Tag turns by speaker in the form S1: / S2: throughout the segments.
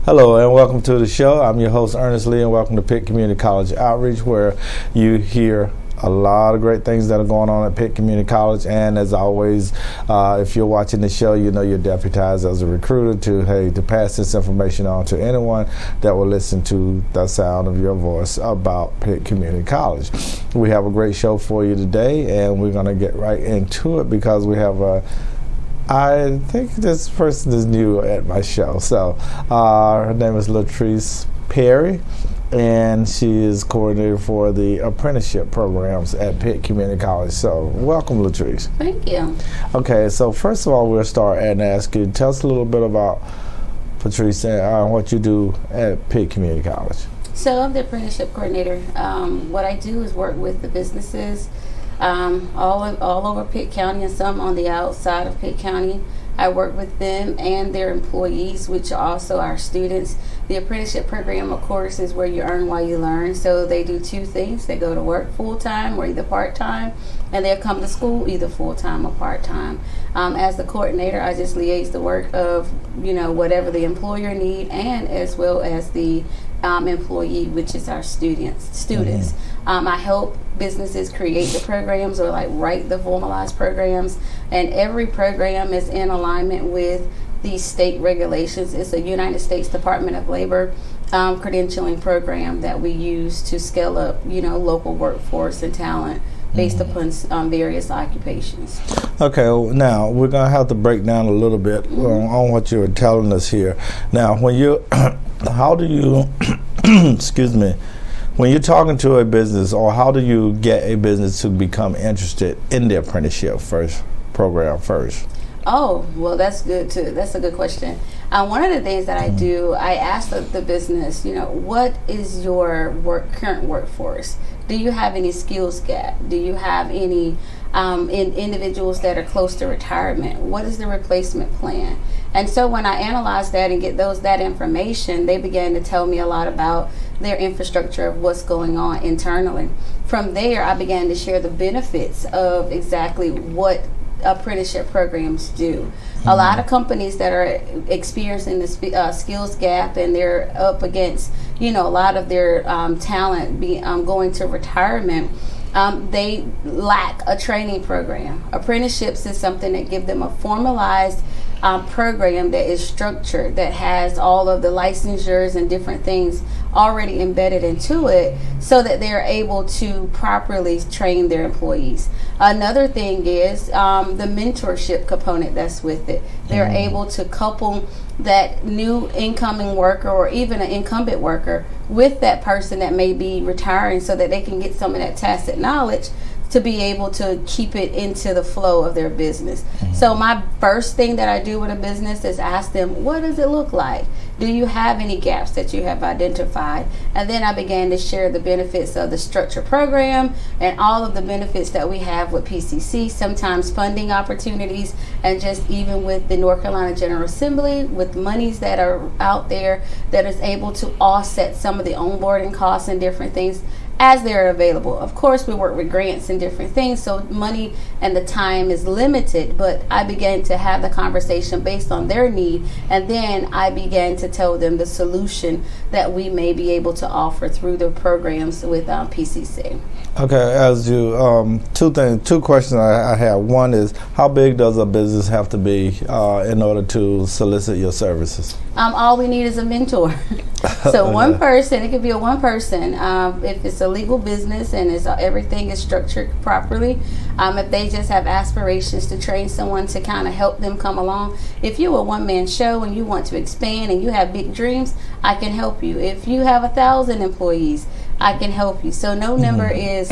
S1: Hello and welcome to the show. I'm your host Ernis Lee, and welcome to Pitt Community College Outreach, where you hear a lot of great things that are going on at Pitt Community College. And as always, if you're watching the show, you know you're deputized as a recruiter to pass this information on to anyone that will listen to the sound of your voice about Pitt Community College. We have a great show for you today, and we're going to get right into it because we have I think this person is new at my show. So her name is Latrice Perry, and she is coordinator for the apprenticeship programs at Pitt Community College. So welcome, Latrice.
S2: Thank you.
S1: Okay, so first of all, we'll start and ask you, tell us a little bit about Patrice and what you do at Pitt Community College.
S2: So I'm the apprenticeship coordinator. What I do is work with the businesses all over Pitt County and some on the outside of Pitt County. I work with them and their employees, which are also our students. The apprenticeship program, of course, is where you earn while you learn. So they do two things. They go to work full-time or either part-time, and they'll come to school either full-time or part-time. As the coordinator, I just liaise the work of, whatever the employer need, and as well as the employee, which is our students. I help businesses create the programs or write the formalized programs, and every program is in alignment with the state regulations. It's a United States Department of Labor credentialing program that we use to scale up, local workforce and talent based upon various occupations.
S1: Okay, now we're going to have to break down a little bit on what you were telling us here. Now, when you, how do you, excuse me, when you're talking to a business, or how do you get a business to become interested in the apprenticeship program first?
S2: Oh, well, that's good too. That's a good question. One of the things that I do, I ask the business, what is your current workforce? Do you have any skills gap? Do you have any individuals that are close to retirement? What is the replacement plan? And so when I analyze that and get that information, they began to tell me a lot about their infrastructure of what's going on internally. From there, I began to share the benefits of exactly what apprenticeship programs do. A lot of companies that are experiencing the skills gap, and they're up against, a lot of their talent going to retirement, they lack a training program. Apprenticeships is something that give them a formalized program that is structured, that has all of the licensures and different things already embedded into it, so that they're able to properly train their employees. Another thing is the mentorship component that's with it. They're able to couple that new incoming worker or even an incumbent worker with that person that may be retiring, so that they can get some of that tacit knowledge to be able to keep it into the flow of their business. So my first thing that I do with a business is ask them, what does it look like? Do you have any gaps that you have identified? And then I began to share the benefits of the structure program and all of the benefits that we have with PCC, sometimes funding opportunities, and just even with the North Carolina General Assembly, with monies that are out there that is able to offset some of the onboarding costs and different things as they're available. Of course, we work with grants and different things, so money and the time is limited, but I began to have the conversation based on their need, and then I began to tell them the solution that we may be able to offer through the programs with PCC.
S1: Okay, as you, two questions I have. One is, how big does a business have to be in order to solicit your services?
S2: All we need is a mentor. So one person, it could be a one person. If it's a legal business and everything is structured properly, if they just have aspirations to train someone to kind of help them come along. If you're a one-man show and you want to expand and you have big dreams, I can help you. If you have 1,000 employees, I can help you. So no number is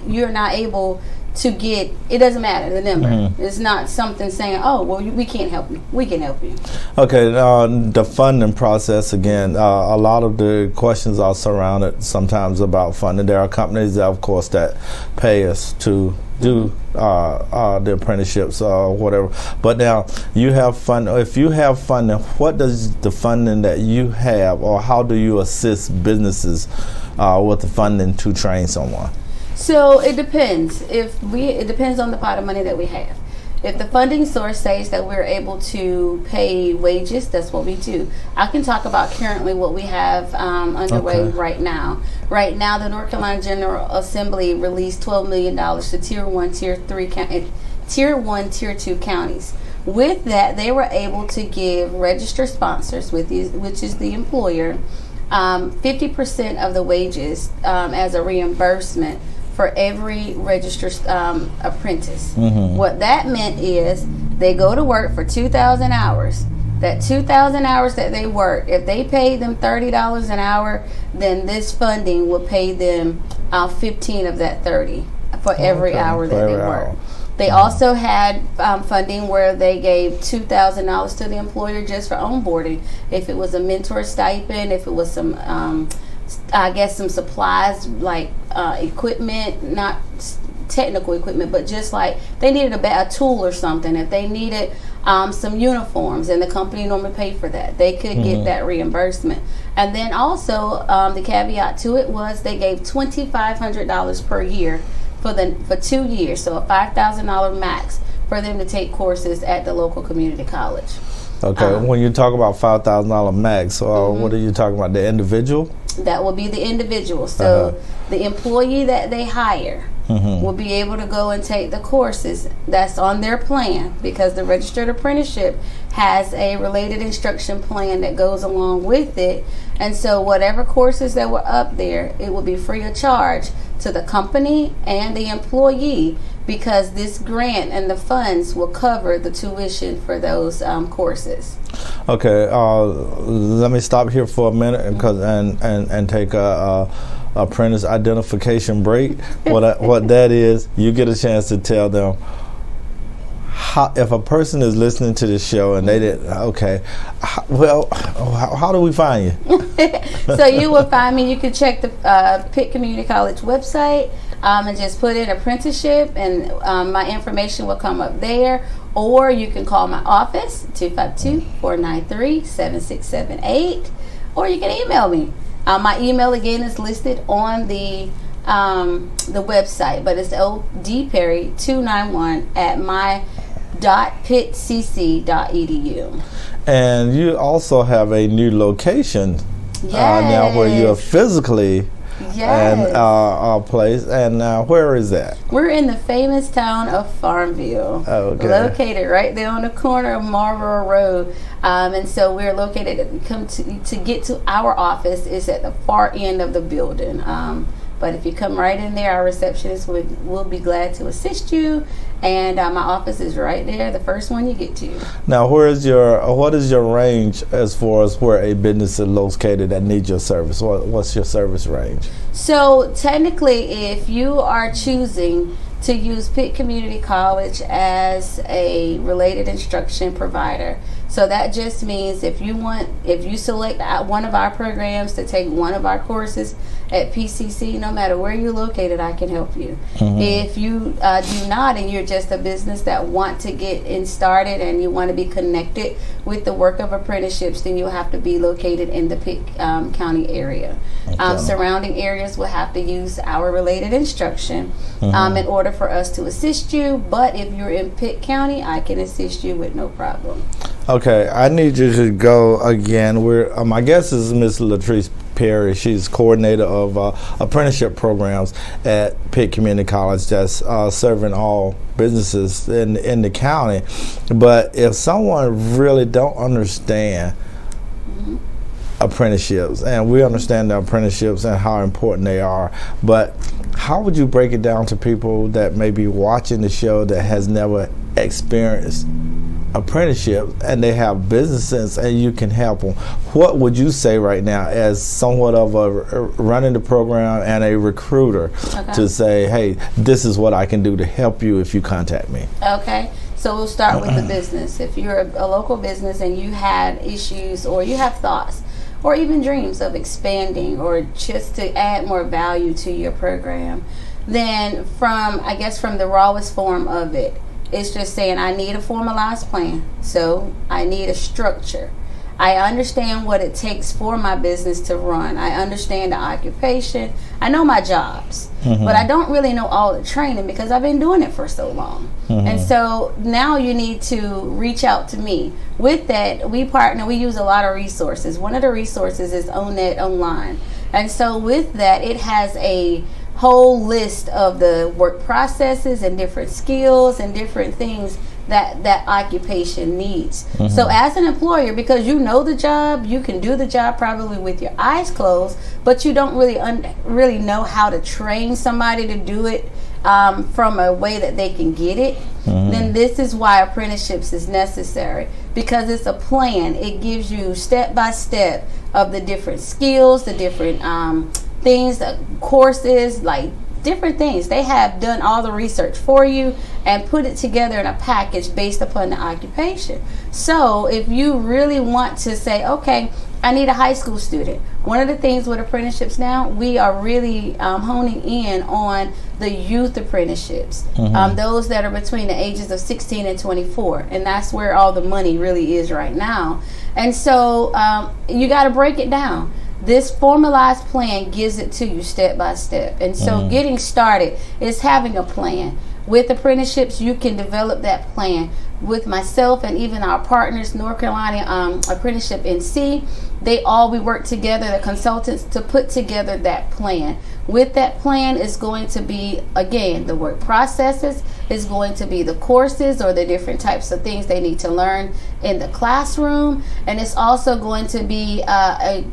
S2: you're not able to get, it doesn't matter, the number. It's not something saying, oh, well, we can't help you. We can help you.
S1: Okay, the funding process, again, a lot of the questions are surrounded sometimes about funding. There are companies, that, of course, that pay us to do the apprenticeships or whatever. But now, you have fund. If you have funding, what does the funding that you have, or how do you assist businesses with the funding to train someone?
S2: So it depends. It depends on the pot of money that we have. If the funding source says that we're able to pay wages, that's what we do. I can talk about currently what we have underway right now. Right now, the North Carolina General Assembly released $12 million to Tier 1, Tier 2 counties. With that, they were able to give registered sponsors, which is the employer, 50% of the wages as a reimbursement for every registered apprentice. What that meant is they go to work for 2,000 hours. That 2,000 hours that they work, if they paid them $30 an hour, then this funding will pay them 15 of that 30 for every hour that they work. They also had funding where they gave $2,000 to the employer just for onboarding. If it was a mentor stipend, if it was some, I guess some supplies like equipment, not technical equipment, but just like they needed a tool or something. If they needed some uniforms, and the company normally paid for that, they could get that reimbursement. And then also the caveat to it was they gave $2,500 per year for 2 years, so a $5,000 max for them to take courses at the local community college.
S1: Okay, when you talk about $5,000 max, what are you talking about? The individual? That
S2: will be the individual. So the employee that they hire will be able to go and take the courses that's on their plan, because the registered apprenticeship has a related instruction plan that goes along with it. And so whatever courses that were up there, it will be free of charge to the company and the employee, because this grant and the funds will cover the tuition for those courses. Okay,
S1: let me stop here for a minute and take a apprentice identification break. What that is, you get a chance to tell them if a person is listening to this show and they didn't, how do we find you?
S2: So you will find me. You can check the Pitt Community College website and just put in apprenticeship, and my information will come up there. Or you can call my office, 252-493-7678, or you can email me. My email again is listed on the website, but it's oldperry291@my.pittcc.edu.
S1: And you also have a new location now where you're physically and place. And where is that?
S2: We're in the famous town of Farmville, located right there on the corner of Marlborough Road. And so we're located, to get to our office is at the far end of the building. But if you come right in there, our receptionist will be glad to assist you. And my office is right there, the first one you get to.
S1: Now, what is your range as far as where a business is located that needs your service? What's your service range?
S2: So technically, if you are choosing to use Pitt Community College as a related instruction provider, so that just means if you select one of our programs to take one of our courses at PCC, no matter where you're located, I can help you. If you do not, and you're just a business that want to get started and you want to be connected with the work of apprenticeships, then you'll have to be located in the Pitt County area. Surrounding areas will have to use our related instruction in order for us to assist you. But if you're in Pitt County, I can assist you with no problem.
S1: Okay, I need you to go again. My guest is Miss Latrice Perry. She's coordinator of apprenticeship programs at Pitt Community College, that's serving all businesses in the county. But if someone really don't understand apprenticeships, and we understand the apprenticeships and how important they are, but how would you break it down to people that may be watching the show that has never experienced apprenticeship and they have business sense and you can help them? What would you say right now as somewhat of a running the program and a recruiter to say, hey, this is what I can do to help you if you contact me?
S2: Okay, so we'll start with the business. If you're a local business and you had issues or you have thoughts or even dreams of expanding or just to add more value to your program, then from the rawest form of it, it's just saying, I need a formalized plan. So I need a structure. I understand what it takes for my business to run. I understand the occupation. I know my jobs. but I don't really know all the training because I've been doing it for so long. And so now you need to reach out to me. With that, we use a lot of resources. One of the resources is ONET Online. And so with that, it has a whole list of the work processes and different skills and different things that occupation needs. So as an employer, because you know the job, you can do the job probably with your eyes closed, but you don't really know how to train somebody to do it from a way that they can get it, then this is why apprenticeships is necessary, because it's a plan. It gives you step by step of the different skills, the different things, the courses, like different things. They have done all the research for you and put it together in a package based upon the occupation. So if you really want to say, okay, I need a high school student. One of the things with apprenticeships now, we are really honing in on the youth apprenticeships, those that are between the ages of 16 and 24. And that's where all the money really is right now. And so you got to break it down. This formalized plan gives it to you step by step. And so getting started is having a plan. With apprenticeships, you can develop that plan. With myself and even our partners, North Carolina Apprenticeship NC, we work together, the consultants, to put together that plan. With that plan is going to be, again, the work processes, is going to be the courses or the different types of things they need to learn in the classroom, and it's also going to be a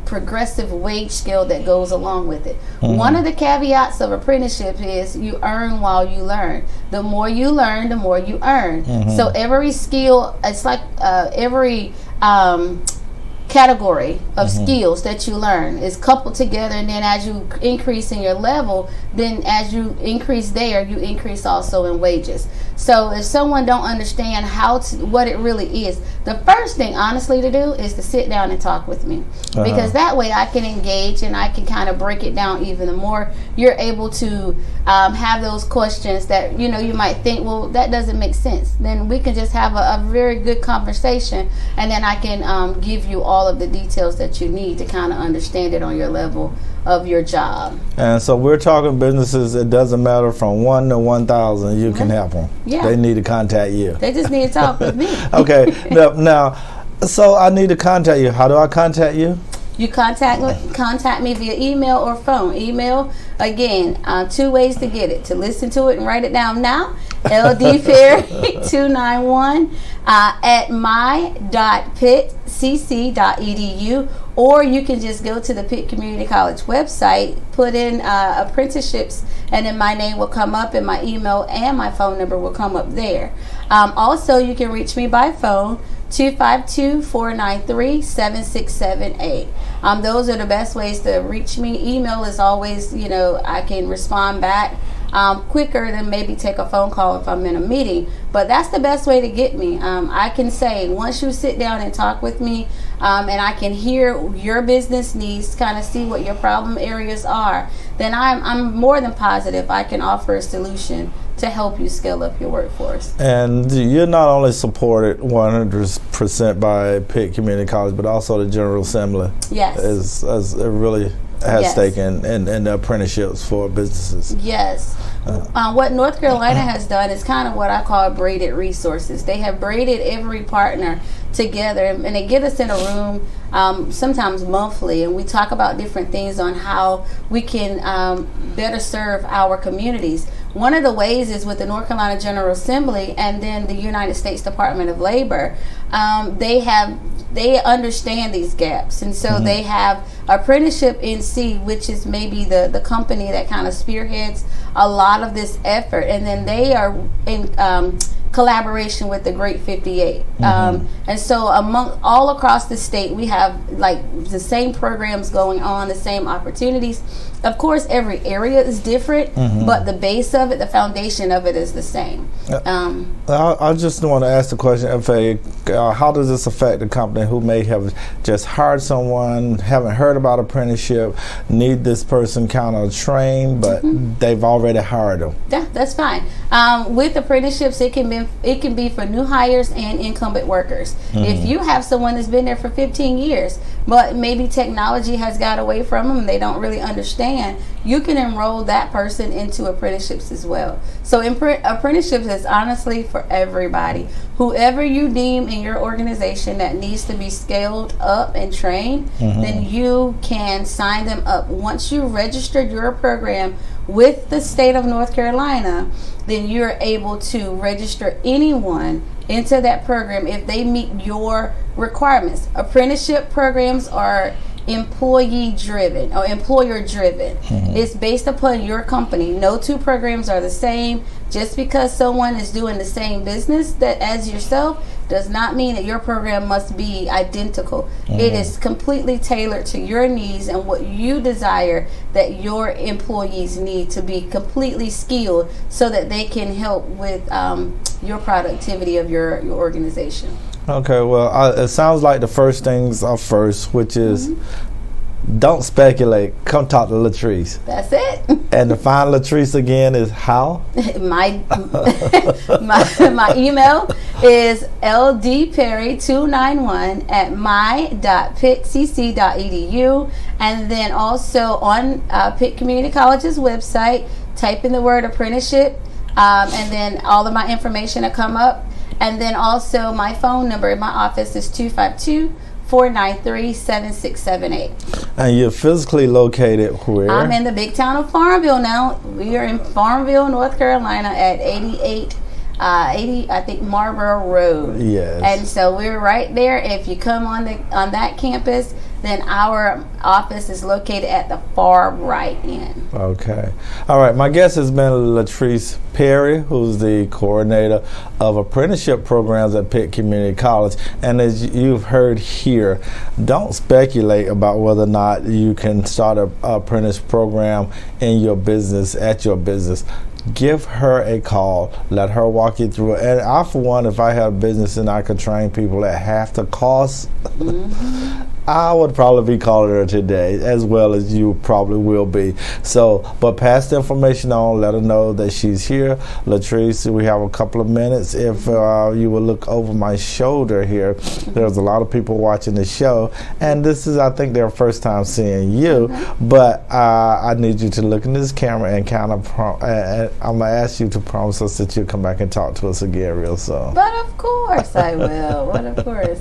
S2: progressive wage scale that goes along with it. One of the caveats of apprenticeship is you earn while you learn. The more you learn, the more you earn. So every skill, it's like every category of skills that you learn is coupled together, and then as you increase in your level, then as you increase there, you increase also in wages. So if someone don't understand what it really is, the first thing honestly to do is to sit down and talk with me, because that way I can engage and I can kind of break it down even more. You're able to have those questions that you might think, well, that doesn't make sense. Then we can just have a very good conversation, and then I can give you all of the details that you need to kind of understand it on your level of your job.
S1: And so we're talking businesses, it doesn't matter from 1 to 1,000, you can help them.
S2: Yeah.
S1: They need to contact you.
S2: They just need to talk with me.
S1: Okay. Now, so I need to contact you. How do I contact you?
S2: You contact me via email or phone. Email, again, 2 ways to get it. To listen to it and write it down now, ldferry291 at my.pittcc.edu, or you can just go to the Pitt Community College website, put in apprenticeships, and then my name will come up, and my email and my phone number will come up there. Also, you can reach me by phone, 252-493-7678. Those are the best ways to reach me. Email is always, I can respond back quicker than maybe take a phone call if I'm in a meeting. But that's the best way to get me. I can say, once you sit down and talk with me, and I can hear your business needs, kind of see what your problem areas are, then I'm more than positive I can offer a solution to help you scale up your workforce. And
S1: you're not only supported 100% by Pitt Community College, but also the General Assembly.
S2: Yes.
S1: As it really has stake in the apprenticeships for businesses.
S2: Yes. What North Carolina has done is kind of what I call braided resources. They have braided every partner together, and they get us in a room sometimes monthly, and we talk about different things on how we can better serve our communities. One of the ways is with the North Carolina General Assembly and then the United States Department of Labor. They understand these gaps, and so they have Apprenticeship NC, which is maybe the company that kind of spearheads a lot of this effort, and then they are in collaboration with the Great 58. And so all across the state, we have like the same programs going on, the same opportunities. Of course, every area is different, but the base of it, the foundation of it is the same.
S1: I just want to ask the question, FA, how does this affect the company who may have just hired someone, haven't heard about apprenticeship, need this person kind of trained, but they've already hired them?
S2: Yeah, that's fine. With apprenticeships, it can be for new hires and incumbent workers. If you have someone that's been there for 15 years, but maybe technology has got away from them, they don't really understand can, you can enroll that person into apprenticeships as well. So apprenticeships is honestly for everybody. Whoever you deem in your organization that needs to be scaled up and trained, then you can sign them up. Once you registered your program with the state of North Carolina, then you're able to register anyone into that program if they meet your requirements. Apprenticeship programs are employee driven or employer driven. It's based upon your company. No two programs are the same. Just because someone is doing the same business that as yourself does not mean that your program must be identical. It is completely tailored to your needs and what you desire that your employees need to be completely skilled so that they can help with your productivity of your organization.
S1: Okay, well, it sounds like the first things are first, which is don't speculate. Come talk to Latrice.
S2: That's it.
S1: And to find Latrice again is how?
S2: my email is ldperry291@my.pittcc.edu, and then also on Pitt Community College's website, type in the word apprenticeship, and then all of my information will come up. And then also my phone number in my office is 252-493-7678.
S1: And you're physically located where?
S2: I'm in the big town of Farmville now. We are in Farmville, North Carolina at 80, I think, Marlboro Road.
S1: Yes.
S2: And so we're right there. If you come on that campus, then our office is located at the far right end.
S1: Okay. All right. My guest has been Latrice Perry, who's the coordinator of apprenticeship programs at Pitt Community College. And as you've heard here, don't speculate about whether or not you can start an apprentice program in your business, at your business. Give her a call. Let her walk you through it. And I, for one, if I had a business and I could train people at half the cost, I would probably be calling her today, as well as you probably will be. So, but pass the information on. Let her know that she's here. Latrice, we have a couple of minutes. If you will look over my shoulder here, there's a lot of people watching the show, and this is, I think, their first time seeing you. But I need you to look in this camera and kind of, I'm gonna ask you to promise us that you'll come back and talk to us again real soon.
S2: But of course I will. But of course.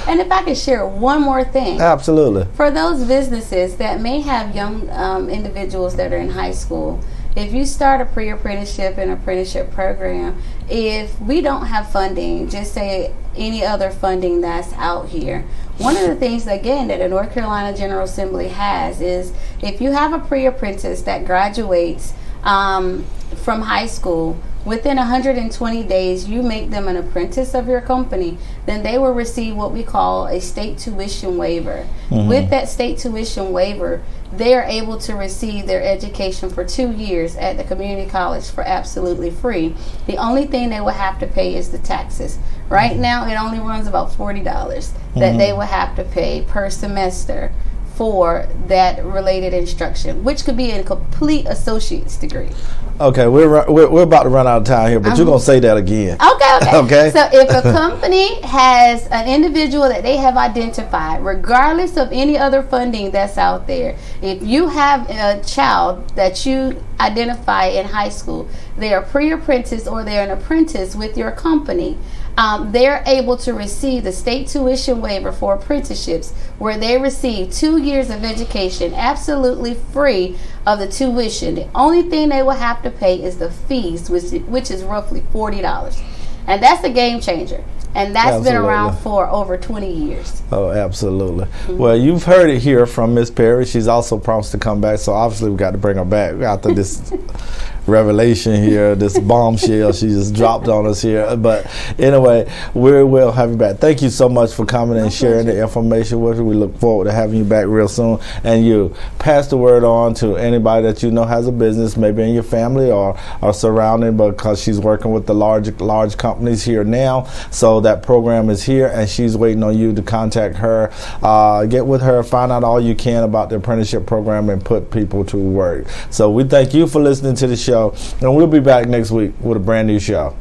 S2: And if I could share one more thing.
S1: Absolutely.
S2: For those businesses that may have young individuals that are in high school, if you start a pre-apprenticeship and apprenticeship program, if we don't have funding, just say any other funding that's out here, one of the things, again, that the North Carolina General Assembly has is if you have a pre-apprentice that graduates from high school, within 120 days, you make them an apprentice of your company, then they will receive what we call a state tuition waiver. With that state tuition waiver, they are able to receive their education for 2 years at the community college for absolutely free. The only thing they will have to pay is the taxes. Right now, it only runs about $40 that they will have to pay per semester for that related instruction, which could be a complete associate's degree.
S1: Okay, we're about to run out of time here, but you're going to say that again.
S2: Okay. So if a company has an individual that they have identified, regardless of any other funding that's out there, if you have a child that you identify in high school, they are pre-apprentice or they're an apprentice with your company, they're able to receive the state tuition waiver for apprenticeships, where they receive 2 years of education absolutely free of the tuition. The only thing they will have to pay is the fees, which is roughly $40. And that's a game changer. And that's been around for over 20 years. Oh, absolutely.
S1: Well, you've heard it here from Miss Perry. She's also promised to come back, so obviously we got to bring her back after this revelation here, this bombshell she just dropped on us here. But anyway, we will have you back. Thank you so much for coming and sharing the information with us. We look forward to having you back real soon. And you pass the word on to anybody that you know has a business, maybe in your family or surrounding, because she's working with the large companies here now. So that program is here, and she's waiting on you to contact her. Get with her, find out all you can about the apprenticeship program, and put people to work. So we thank you for listening to the show, and we'll be back next week with a brand new show.